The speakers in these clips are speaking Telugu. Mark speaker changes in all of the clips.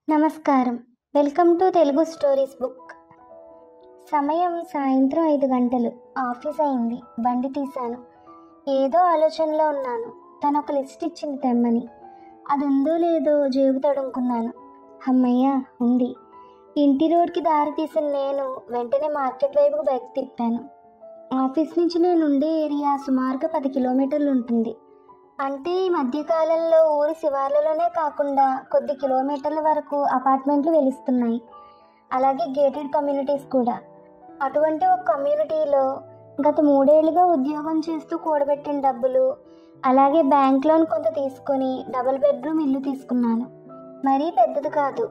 Speaker 1: నమస్కారం. Welcome to Telugu stories book. సమయం సాయంత్రం 5 గంటలు. ఆఫీస్ అయింది. బండి తీశాను. ఏదో ఆలోచనలో ఉన్నాను. తను ఒక లిస్ట్ ఇచ్చింది తెమ్మని. అది ఉందో లేదో జేబు తడుముకున్నాను. అమ్మయ్య, ఉంది. ఇంటి రోడ్కి దారి తీసిన నేను వెంటనే మార్కెట్ వైపుకు బైక్ తిప్పాను. ఆఫీస్ నుంచి నేను ఉండే ఏరియా సుమారుగా 10 కిలోమీటర్లు ఉంటుంది. అంటే ఈ మధ్యకాలంలో ఊరి శివార్లలోనే కాకుండా కొద్ది కిలోమీటర్ల వరకు అపార్ట్మెంట్లు వెలుస్తున్నాయి. అలాగే గేటెడ్ కమ్యూనిటీస్ కూడా. అటువంటి ఒక కమ్యూనిటీలో గత 3 ఏళ్లుగా ఉద్యోగం చేస్తూ కూడబెట్టిన డబ్బులు, అలాగే బ్యాంక్ లోన్ కొంత తీసుకొని డబుల్ బెడ్రూమ్ ఇల్లు తీసుకున్నాను. మరీ పెద్దది కాదు.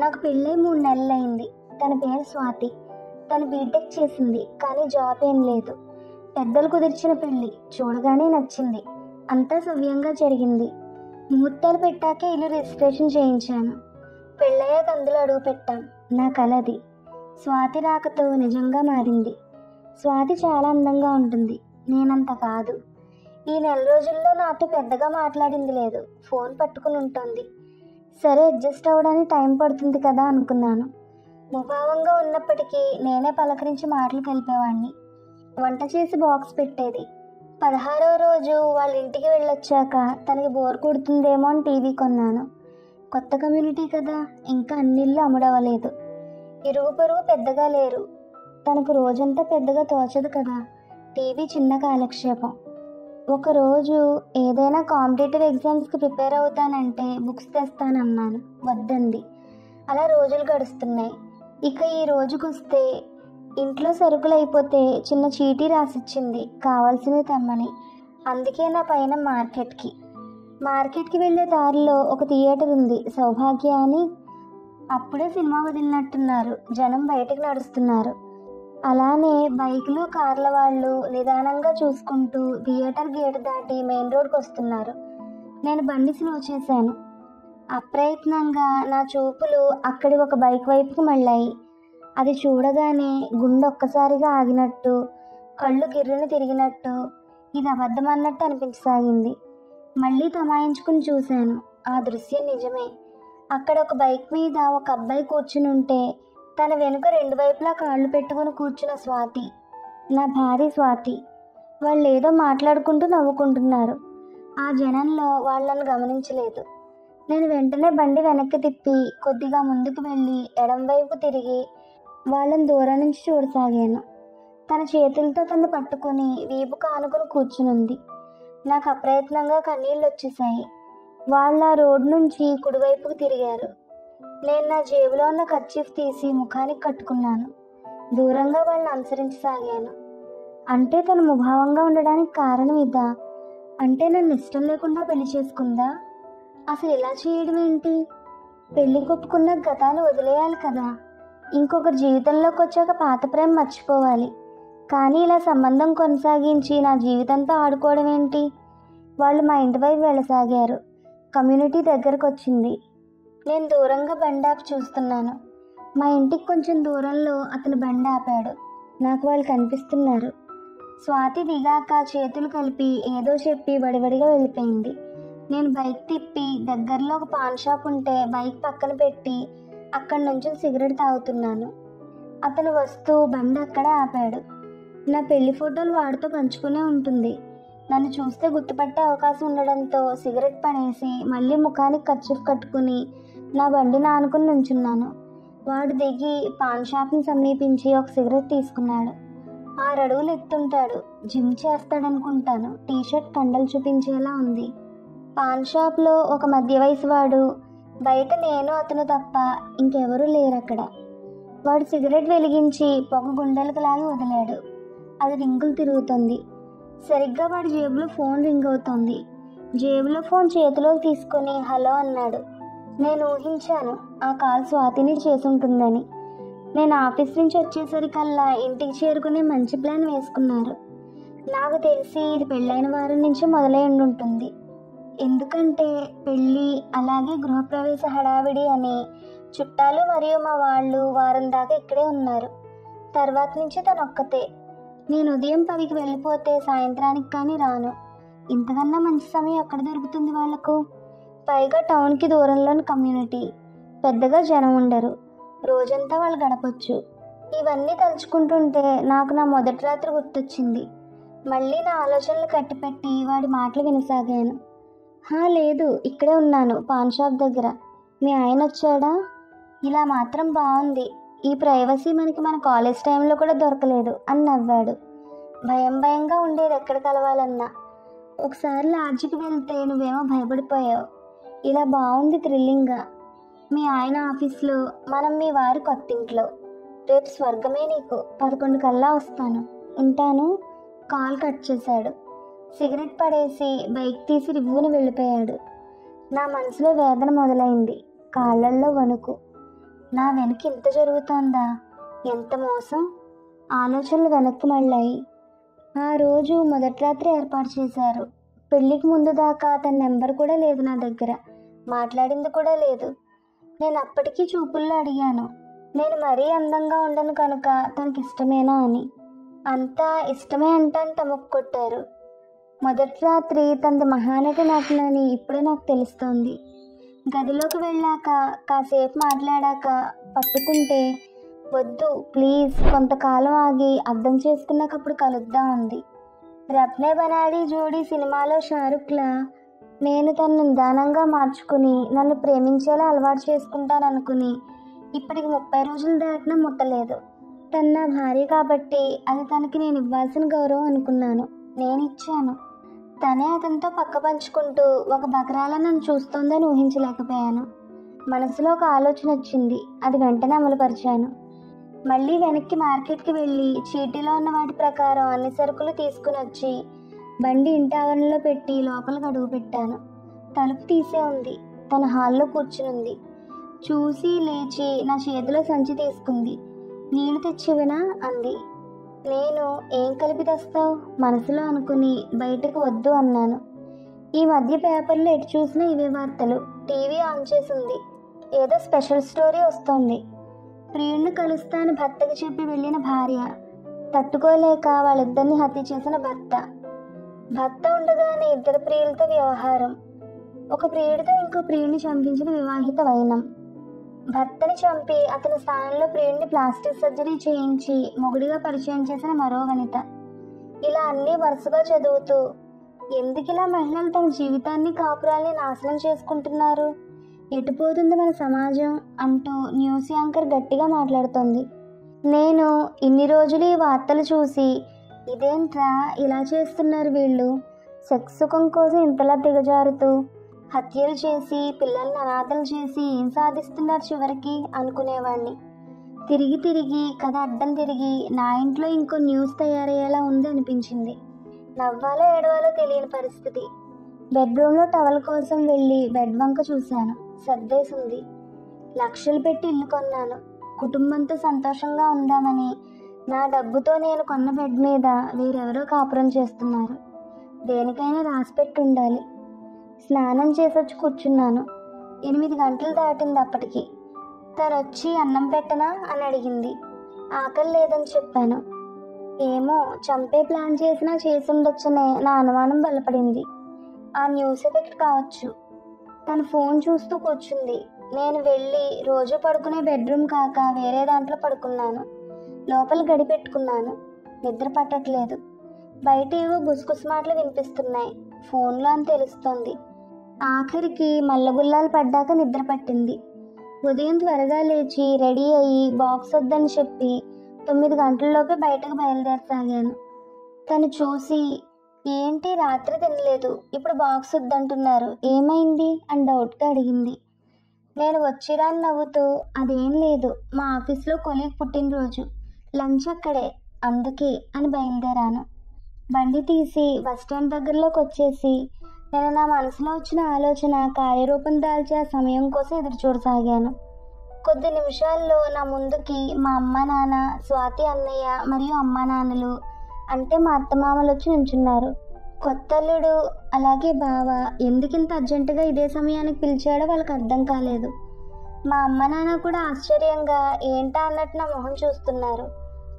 Speaker 1: నాకు పెళ్ళై 3 నెలలైంది. తన పేరు స్వాతి. తను బీటెక్ చేసింది, కానీ జాబ్ ఏం లేదు. పెద్దలు కుదిర్చిన పెళ్ళి. చూడగానే నచ్చింది. అంతా సవ్యంగా జరిగింది. ముహూర్తాలు పెట్టాకే ఇల్లు రిజిస్ట్రేషన్ చేయించాను. పెళ్ళయ్యాక అందులో అడుగు పెట్టాం. నా కలది. స్వాతి రాకతో నిజంగా మారింది. స్వాతి చాలా అందంగా ఉంటుంది. నేనంత కాదు. ఈ నెల రోజుల్లో నాతో పెద్దగా మాట్లాడింది లేదు. ఫోన్ పట్టుకుని ఉంటుంది. సరే, అడ్జస్ట్ అవ్వడానికి టైం పడుతుంది కదా అనుకున్నాను. ముభావంగా ఉన్నప్పటికీ నేనే పలకరించి మాటలు కలిపేవాడిని. వంట చేసి బాక్స్ పెట్టేది. 16వ రోజు వాళ్ళ ఇంటికి వెళ్ళొచ్చాక తనకి బోర్ కొడుతుందేమో అని టీవీ కొన్నాను. కొత్త కమ్యూనిటీ కదా, ఇంకా అన్నిళ్ళు అమ్ముడవలేదు. ఇరుగు పొరుగు పెద్దగా లేరు. తనకు రోజంతా పెద్దగా తోచదు కదా. టీవీ చిన్న కాలక్షేపం. ఒకరోజు ఏదైనా కాంపిటేటివ్ ఎగ్జామ్స్కి ప్రిపేర్ అవుతానంటే బుక్స్ తెస్తానన్నాను. వద్దంది. అలా రోజులు గడుస్తున్నాయి. ఇక ఈ రోజుకొస్తే ఇంట్లో సరుకులు అయిపోతే చిన్న చీటీ రాసిచ్చింది కావాల్సినవి తెమ్మని. అందుకే నా పైన మార్కెట్కి వెళ్ళే దారిలో ఒక థియేటర్ ఉంది, సౌభాగ్య అని. అప్పుడే సినిమా వదిలినట్టున్నారు. జనం బయటకు నడుస్తున్నారు. అలానే బైకులు, కార్ల వాళ్ళు నిదానంగా చూసుకుంటూ థియేటర్ గేట్ దాటి మెయిన్ రోడ్కి వస్తున్నారు. నేను బండి స్లో చేశాను. అప్రయత్నంగా నా చూపులు అక్కడి ఒక బైక్ వైపుకు మళ్ళాయి. అది చూడగానే గుండె ఒక్కసారిగా ఆగినట్టు, కళ్ళు గిర్రుని తిరిగినట్టు, ఇది అబద్ధం అన్నట్టు అనిపించసాగింది. మళ్ళీ తమాయించుకుని చూశాను. ఆ దృశ్యం నిజమే. అక్కడ ఒక బైక్ మీద ఒక అబ్బాయి కూర్చుని ఉంటే తన వెనుక 2 వైపులా కాళ్ళు పెట్టుకుని కూర్చున్న స్వాతి, నా భార్య స్వాతి. వాళ్ళు ఏదో మాట్లాడుకుంటూ నవ్వుకుంటున్నారు. ఆ జనంలో వాళ్ళని గమనించలేదు. నేను వెంటనే బండి వెనక్కి తిప్పి కొద్దిగా ముందుకు వెళ్ళి ఎడం వైపు తిరిగి వాళ్ళని దూరం నుంచి చూడసాగాను. తన చేతులతో తను పట్టుకుని వీపుకు ఆనుకుని కూర్చునుంది. నాకు అప్రయత్నంగా కన్నీళ్ళు వచ్చేసాయి. వాళ్ళ రోడ్డు నుంచి కుడివైపుకు తిరిగారు. నేను నా జేబులో ఉన్న కర్చీఫ్ తీసి ముఖానికి కట్టుకున్నాను. దూరంగా వాళ్ళని అనుసరించసాగాను. అంటే తను ముభావంగా ఉండడానికి కారణం ఇదా? అంటే నన్ను ఇష్టం లేకుండా పెళ్లి చేసుకుందా? అసలు ఇలా చేయడం ఏంటి? పెళ్లి కొప్పుకున్న గతాన్ని వదిలేయాలి కదా. ఇంకొకరి జీవితంలోకి వచ్చాక పాత ప్రేమ మర్చిపోవాలి. కానీ ఇలా సంబంధం కొనసాగించి నా జీవితంతో ఆడుకోవడం ఏంటి? వాళ్ళు మా ఇంటి వైపు వెళ్ళసాగారు. కమ్యూనిటీ దగ్గరకు వచ్చింది. నేను దూరంగా బండి ఆపి చూస్తున్నాను. మా ఇంటికి కొంచెం దూరంలో అతను బండి ఆపాడు. నాకు వాళ్ళు కనిపిస్తున్నారు. స్వాతి దిగాక చేతులు కలిపి ఏదో చెప్పి వడివడిగా వెళ్ళిపోయింది. నేను బైక్ తిప్పి దగ్గరలో ఒక పాన్ షాప్ ఉంటే బైక్ పక్కన పెట్టి అక్కడి నుంచి సిగరెట్ తాగుతున్నాను. అతను వస్తూ బండి అక్కడే ఆపాడు. నా పెళ్లి ఫోటోలు వాడితో పంచుకునే ఉంటుంది. నన్ను చూస్తే గుర్తుపట్టే అవకాశం ఉండడంతో సిగరెట్ పడేసి మళ్ళీ ముఖానికి కర్చీఫ్ కట్టుకుని నా బండిని ఆనుకుని నుంచున్నాను. వాడు దిగి పాన్ షాప్ని సమీపించి ఒక సిగరెట్ తీసుకున్నాడు. 6 అడుగులు ఎత్తుంటాడు. జిమ్ చేస్తాడనుకుంటాను. టీషర్ట్ కండలు చూపించేలా ఉంది. పాన్ షాప్లో ఒక మధ్య వయసు వాడు. బయట నేను, అతను తప్ప ఇంకెవరూ లేరక్కడ. వాడు సిగరెట్ వెలిగించి పొగ గుండెలకు లాగి వదిలాడు. అది రింగులు తిరుగుతుంది. సరిగ్గా వాడి జేబులో ఫోన్ రింగ్ అవుతుంది. జేబులో ఫోన్ చేతిలోకి తీసుకుని హలో అన్నాడు. నేను ఊహించాను ఆ కాల్ స్వాతిని చేసుంటుందని. నేను ఆఫీస్ నుంచి వచ్చేసరికల్లా ఇంటికి చేరుకునే మంచి ప్లాన్ వేసుకున్నారు. నాకు తెలిసి ఇది పెళ్ళైన వారం నుంచి మొదలై ఉంటుంది. ఎందుకంటే పెళ్ళి, అలాగే గృహప్రవేశ హడావిడి అని చుట్టాలు మరియు మా వాళ్ళు వారం దాకా ఇక్కడే ఉన్నారు. తర్వాత నుంచి తను ఒక్కతే. నేను ఉదయం 10కి వెళ్ళిపోతే సాయంత్రానికి కానీ రాను. ఇంతకన్నా మంచి సమయం ఎక్కడ దొరుకుతుంది వాళ్లకు? పైగా టౌన్కి దూరంలోని కమ్యూనిటీ. పెద్దగా జనం ఉండరు, రోజంతా వాళ్ళు గడపచ్చు. ఇవన్నీ తలుచుకుంటుంటే నాకు నా మొదటి రాత్రి గుర్తొచ్చింది. మళ్ళీ నా ఆలోచనలు కట్టిపెట్టి వాడి మాటలు వినసాగాను. లేదు, ఇక్కడే ఉన్నాను, పాన్ షాప్ దగ్గర. మీ ఆయన వచ్చాడా? ఇలా మాత్రం బాగుంది. ఈ ప్రైవసీ మనకి మన కాలేజ్ టైంలో కూడా దొరకలేదు అని నవ్వాడు. భయంగా ఉండేది ఎక్కడ కలవాలన్నా. ఒకసారి లాడ్జికి వెళ్తే నువ్వేమో భయపడిపోయావు. ఇలా బాగుంది, థ్రిల్లింగ్గా. మీ ఆయన ఆఫీస్లో, మనం మీ వారి కొత్తింట్లో. రేపు స్వర్గమే నీకు. 11 కల్లా వస్తాను. ఉంటాను. కాల్ కట్ చేశాడు. సిగరెట్ పడేసి బైక్ తీసి రివ్వును వెళ్ళిపోయాడు. నా మనసులో వేదన మొదలైంది, కాళ్ళల్లో వణుకు. నా వెనక ఇంత జరుగుతోందా? ఎంత మోసం! ఆలోచనలు వెనక్కి మళ్ళాయి. ఆ రోజు మొదటి రాత్రి ఏర్పాటు చేశారు. పెళ్ళికి ముందు దాకా అతని నెంబర్ కూడా లేదు నా దగ్గర, మాట్లాడింది కూడా లేదు. నేను అప్పటికీ చూపుల్లో అడిగాను, నేను మరీ అందంగా ఉండను కనుక తనకి ఇష్టమేనా అని. అంతా ఇష్టమే అంటాను తమకు కొట్టారు. మొదటి రాత్రి తనది మహానటి నటనని ఇప్పుడే నాకు తెలుస్తోంది. గదిలోకి వెళ్ళాక కాసేపు మాట్లాడాక పట్టుకుంటే, వద్దు ప్లీజ్, కొంతకాలం ఆగి అర్థం చేసుకున్నాకప్పుడు కలుద్దాం అంది. రబ్నే బనాడీ జోడీ సినిమాలో షారుఖ్లా నేను తనను నిదానంగా మార్చుకుని నన్ను ప్రేమించేలా అలవాటు చేసుకుంటాననుకుని ఇప్పటికి 30 రోజులు దాటినా ముట్టలేదు. తను నా భార్య కాబట్టి అది తనకి నేను ఇవ్వాల్సిన గౌరవం అనుకున్నాను. నేను ఇచ్చాను. తనే అతనితో పక్క పంచుకుంటూ ఒక బకరాల నన్ను చూస్తోందని ఊహించలేకపోయాను. మనసులో ఒక ఆలోచన వచ్చింది, అది వెంటనే అమలుపరిచాను. మళ్ళీ వెనక్కి మార్కెట్కి వెళ్ళి చీటీలో ఉన్న వాటి ప్రకారం అన్ని సరుకులు తీసుకుని వచ్చి బండి ఇంటి ఆవరణలో పెట్టి లోపలికి అడుగు పెట్టాను. తలుపు తీసే ఉంది. తన హాల్లో కూర్చునుంది. చూసి లేచి నా చేతిలో సంచి తీసుకుంది. నీళ్లు తెచ్చివినా అంది. నేను ఏం కలిపి తెస్తావు మనసులో అనుకుని బయటకు వద్దు అన్నాను. ఈ మధ్య పేపర్లో ఎటు చూసినా ఇవే వార్తలు. టీవీ ఆన్ చేసింది. ఏదో స్పెషల్ స్టోరీ వస్తోంది. ప్రియుడిని కలుస్తాను భర్తకి చెప్పి వెళ్ళిన భార్య, తట్టుకోలేక వాళ్ళిద్దరిని హత్య చేసిన భర్త, భర్త ఉండగానే 2 ప్రియులతో వ్యవహారం, ఒక ప్రియుడితో ఇంకో ప్రియుడిని చంపించిన వివాహిత వైనం, భర్తని చంపి అతని స్థానంలో ప్రియుడిని ప్లాస్టిక్ సర్జరీ చేయించి మొగుడిగా పరిచయం చేసిన మరో వనిత. ఇలా అన్నీ వరుసగా చదువుతూ ఎందుకిలా మహిళలు తమ జీవితాన్ని కాపురాల్ని నాశనం చేసుకుంటున్నారు, ఎటుపోతుంది మన సమాజం అంటూ న్యూస్ యాంకర్ గట్టిగా మాట్లాడుతోంది. నేను ఇన్ని రోజులు ఈ వార్తలు చూసి ఇదేంట్రా ఇలా చేస్తున్నారు వీళ్ళు, సెక్స్ సుఖం కోసం ఇంతలా దిగజారుతూ హత్యలు చేసి పిల్లల్ని అనాథలు చేసి ఏం సాధిస్తున్నారు చివరికి అనుకునేవాడిని. తిరిగి కథ అడ్డం తిరిగి నా ఇంట్లో ఇంకో న్యూస్ తయారయ్యేలా ఉంది అనిపించింది. నవ్వాలో ఏడవాలో తెలియని పరిస్థితి. బెడ్రూమ్లో టవల్ కోసం వెళ్ళి బెడ్ వంక చూశాను. సర్దేసింది. లక్షలు పెట్టి ఇల్లు కొన్నాను. కుటుంబంతో సంతోషంగా ఉందామని నా డబ్బుతో నేను కొన్న బెడ్ మీద వేరెవరో కాపురం చేస్తున్నారు. దేనికైనా రాసిపెట్టి ఉండాలి. స్నానం చేసొచ్చి కూర్చున్నాను. 8 గంటలు దాటింది అప్పటికి. తను వచ్చి అన్నం పెట్టనా అని అడిగింది. ఆకలి లేదని చెప్పాను. ఏమో చంపే ప్లాన్ చేసినా చేసి ఉండొచ్చనే నా అనుమానం బలపడింది. ఆ న్యూస్ ఎఫెక్ట్ కావచ్చు. తను ఫోన్ చూస్తూ కూర్చుంది. నేను వెళ్ళి రోజు పడుకునే బెడ్రూమ్ కాక వేరే దాంట్లో పడుకున్నాను. లోపల గడి పెట్టుకున్నాను. నిద్ర పట్టట్లేదు. బయట ఏవో గుసగుస మాటలు వినిపిస్తున్నాయి. ఫోన్లో అని తెలుస్తోంది. ఆఖరికి మల్లగుల్లాలు పడ్డాక నిద్ర పట్టింది. ఉదయం త్వరగా లేచి రెడీ అయ్యి బాక్స్ వద్దని చెప్పి 9 గంటల్లోపే బయటకు బయలుదేరసాగాను. తను చూసి ఏంటి రాత్రి తినలేదు, ఇప్పుడు బాక్స్ వద్దంటున్నారు, ఏమైంది అని డౌట్గా అడిగింది. నేను వచ్చిరాని నవ్వుతూ అదేం లేదు, మా ఆఫీస్లో కొలీగ్ పుట్టినరోజు, లంచ్ అక్కడే, అందుకే అని బయలుదేరాను. బండి తీసి బస్టాండ్ దగ్గరలోకి వచ్చేసి నేను నా మనసులో వచ్చిన ఆలోచన కార్యరూపం దాల్చే ఆ సమయం కోసం ఎదురు చూడసాగాను. కొద్ది నిమిషాల్లో నా ముందుకి మా అమ్మ నాన్న, స్వాతి అన్నయ్య మరియు అమ్మా నాన్నలు అంటే మా అత్తమామలు వచ్చి నించున్నారు. కొత్తల్లుడు అలాగే బావ ఎందుకింత అర్జెంటుగా ఇదే సమయానికి పిలిచాడో వాళ్ళకి అర్థం కాలేదు. మా అమ్మ నాన్న కూడా ఆశ్చర్యంగా ఏంటా అన్నట్టు నా మొహం చూస్తున్నారు.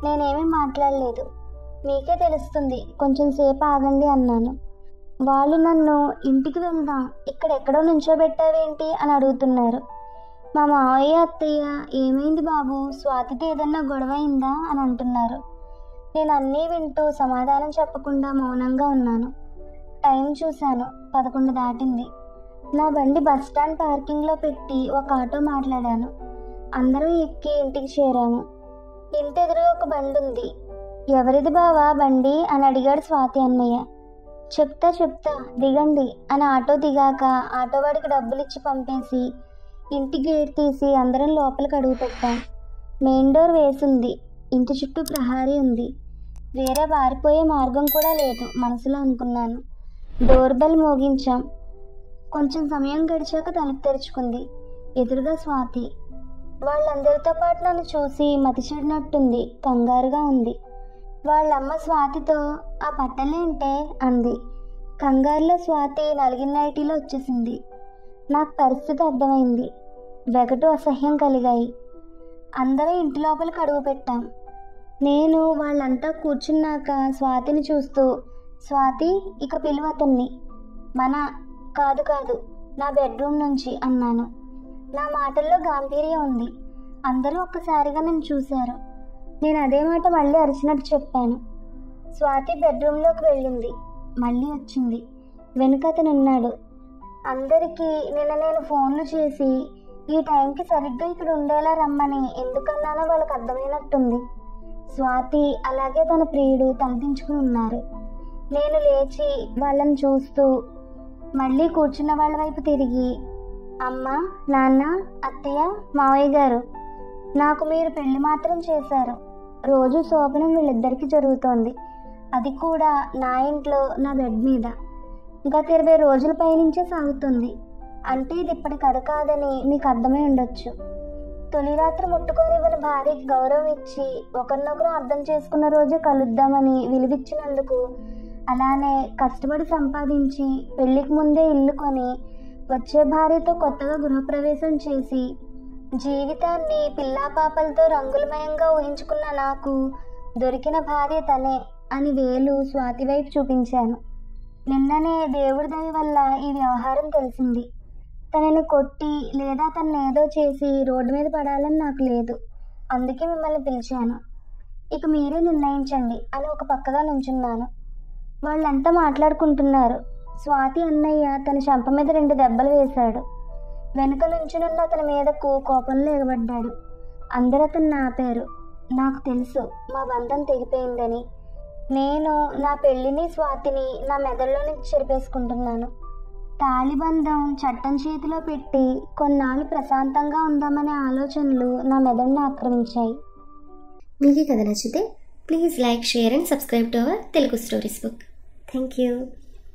Speaker 1: నేనేమీ మాట్లాడలేదు. మీకే తెలుస్తుంది, కొంచెం సేపు ఆగండి అన్నాను. వాళ్ళు నన్ను ఇంటికి వెళ్దాం, ఇక్కడెక్కడో నుంచోబెట్టావేంటి అని అడుగుతున్నారు. మా మావయ్య అత్తయ్య ఏమైంది బాబు, స్వాతితో ఏదన్నా గొడవ అయిందా అని అంటున్నారు. నేను అన్నీ వింటూ సమాధానం చెప్పకుండా మౌనంగా ఉన్నాను. టైం చూశాను, 11 దాటింది. నా బండి బస్టాండ్ పార్కింగ్లో పెట్టి ఒక ఆటో మాట్లాడాను. అందరూ ఎక్కి ఇంటికి చేరాము. ఇంటి ఎదురుగా ఒక బండి ఉంది. ఎవరిది బావా బండి అని అడిగాడు స్వాతి అన్నయ్య. చెప్తా దిగండి అని ఆటో దిగాక ఆటోవాడికి డబ్బులు ఇచ్చి పంపేసి ఇంటి గేట్ తీసి అందరం లోపలికి అడుగు పెట్టాం. మెయిన్ డోర్ వేసింది. ఇంటి చుట్టూ ప్రహారీ ఉంది. వేరే పారిపోయే మార్గం కూడా లేదు మనసులో అనుకున్నాను. డోర్ బెల్ మోగించాం. కొంచెం సమయం గడిచాక తలుపు తెరుచుకుంది. ఎదురుగా స్వాతి. వాళ్ళందరితో పాటు నన్ను చూసి మతి చెడినట్టుంది, కంగారుగా ఉంది. వాళ్ళమ్మ స్వాతితో ఆ బట్టలేంటే అంది. కంగారులో స్వాతి నలిగిన నైటీలో వచ్చేసింది. నాకు పరిస్థితి అర్థమైంది. వెగటు అసహ్యం కలిగాయి. అందరూ ఇంటి లోపలికి అడుగు పెట్టాం. నేను వాళ్ళంతా కూర్చున్నాక స్వాతిని చూస్తూ, స్వాతి ఇక పిలువతన్ని. కాదు నా బెడ్రూమ్ నుంచి అన్నాను. నా మాటల్లో గాంభీర్యం ఉంది. అందరూ ఒక్కసారిగా నన్ను చూశారు. నేను అదే మాట మళ్ళీ అరిచినట్టు చెప్పాను. స్వాతి బెడ్రూమ్లోకి వెళ్ళింది. మళ్ళీ వచ్చింది. వెనుకతను ఉన్నాడు. అందరికీ నిన్న నేను ఫోన్లు చేసి ఈ టైంకి సరిగ్గా ఇక్కడ ఉండేలా రమ్మని ఎందుకన్నానో వాళ్ళకి అర్థమైనట్టుంది. స్వాతి అలాగే తన ప్రియుడు తలదించుకుని ఉన్నారు. నేను లేచి వాళ్ళని చూస్తూ మళ్ళీ కూర్చున్న వాళ్ళ వైపు తిరిగి, అమ్మ, నాన్న, అత్తయ్య, మావయ్య గారు, నాకు మీరు పెళ్లి మాత్రం చేశారు. రోజు శోభనం వీళ్ళిద్దరికీ జరుగుతోంది. అది కూడా నా ఇంట్లో, నా బెడ్ మీద. గత 20 రోజుల పైనుంచే సాగుతుంది. అంటే ఇది ఇప్పటి కథ కాదని మీకు అర్థమై ఉండొచ్చు. తొలి రాత్రి ముట్టుకోనివ్వని భార్యకి గౌరవం ఇచ్చి ఒకరినొకరు అర్థం చేసుకున్న రోజే కలుద్దామని విలువిచ్చినందుకు, అలానే కష్టపడి సంపాదించి పెళ్లికి ముందే ఇల్లు కొని వచ్చే భార్యతో కొత్తగా గృహప్రవేశం చేసి జీవితాన్ని పిల్లాపాపలతో రంగులమయంగా ఊహించుకున్న నాకు దొరికిన భార్య తనే అని వేలు స్వాతి వైపు చూపించాను. నిన్ననే దేవుడి దయ వల్ల ఈ వ్యవహారం తెలిసింది. తనని కొట్టి లేదా తనని ఏదో చేసి రోడ్డు మీద పడాలని నాకు లేదు. అందుకే మిమ్మల్ని పిలిచాను. ఇక మీరే నిర్ణయించండి అని ఒక పక్కగా నుంచున్నాను. వాళ్ళంతా మాట్లాడుకుంటున్నారు. స్వాతి అన్నయ్య తన చెంప మీద 2 దెబ్బలు వేశాడు. వెనుక నుంచునున్న అతని మీదకు కోపంలో ఎగబడ్డాడు. అందరూ అతన్ని ఆపారు. నాకు తెలుసు మా బంధం తెగిపోయిందని. నేను నా పెళ్లిని స్వాతిని నా మెదడులో నుంచి చెరిపేసుకుంటున్నాను. తాళిబంధం చట్టం చేతిలో పెట్టి కొన్నాళ్ళు ప్రశాంతంగా ఉందామనే ఆలోచనలు నా మెదడును ఆక్రమించాయి.
Speaker 2: మీకు ఈ కథ నచ్చితే please like, share and subscribe to our Telugu stories book. Thank you.